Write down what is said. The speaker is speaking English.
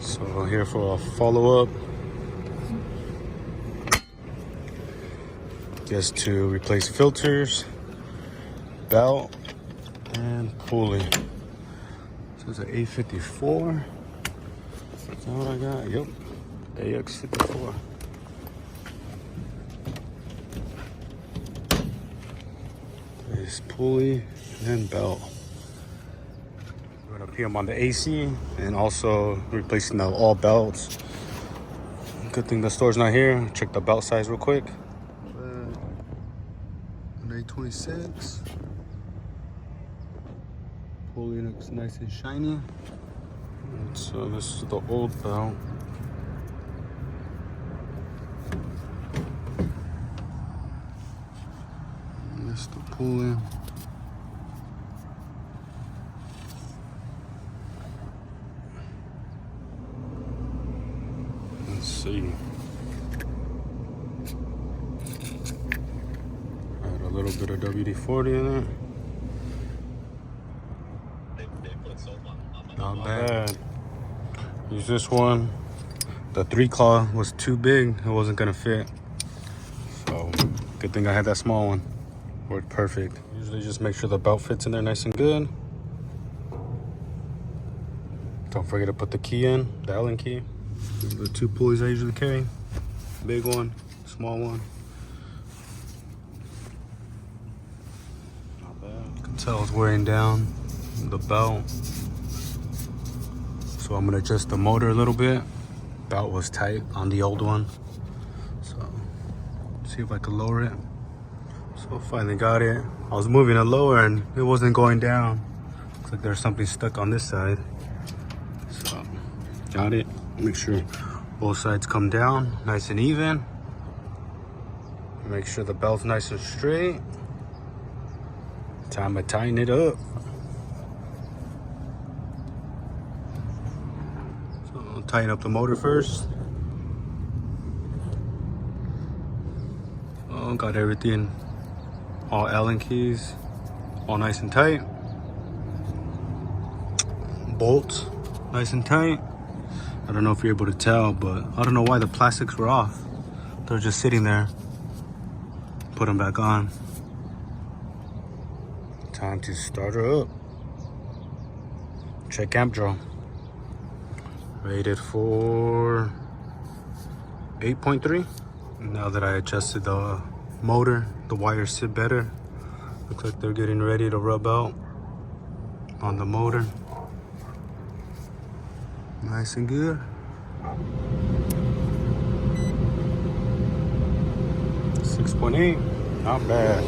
So here for a follow-up. Just to replace filters, belt, and pulley. So it's an A54. Is that what I got? Yep. AX54. This pulley and belt. We're gonna PM on the AC and also replacing the all belts. Good thing the store's not here. Check the belt size real quick. An A26. Pulley looks nice and shiny. And so this is the old belt. And this is the pulley. Let's see. Add a little bit of WD-40 in it. Not bad. Use this one. The 3-claw was too big. It wasn't gonna fit. So good thing I had that small one. Worked perfect. Usually just make sure the belt fits in there nice and good. Don't forget to put the key in, the Allen key. These are the 2 pulleys I usually carry. Big one, small one. Not bad. You can tell it's wearing down the belt. So I'm gonna adjust the motor a little bit. Belt was tight on the old one. So see if I can lower it. So finally got it. I was moving it lower and it wasn't going down. Looks like there's something stuck on this side. So got it. Make sure both sides come down nice and even. Make sure the belt's nice and straight. Time to tighten it up. So I'll tighten up the motor first. Oh, got everything, all Allen keys, all nice and tight. Bolts, nice and tight. I don't know if you're able to tell, but I don't know why the plastics were off. They're just sitting there. Put them back on. Time to start her up. Check amp draw. Rated for 8.3. Now that I adjusted the motor, the wires sit better. Looks like they're getting ready to rub out on the motor. Nice and good. 6.8, not bad.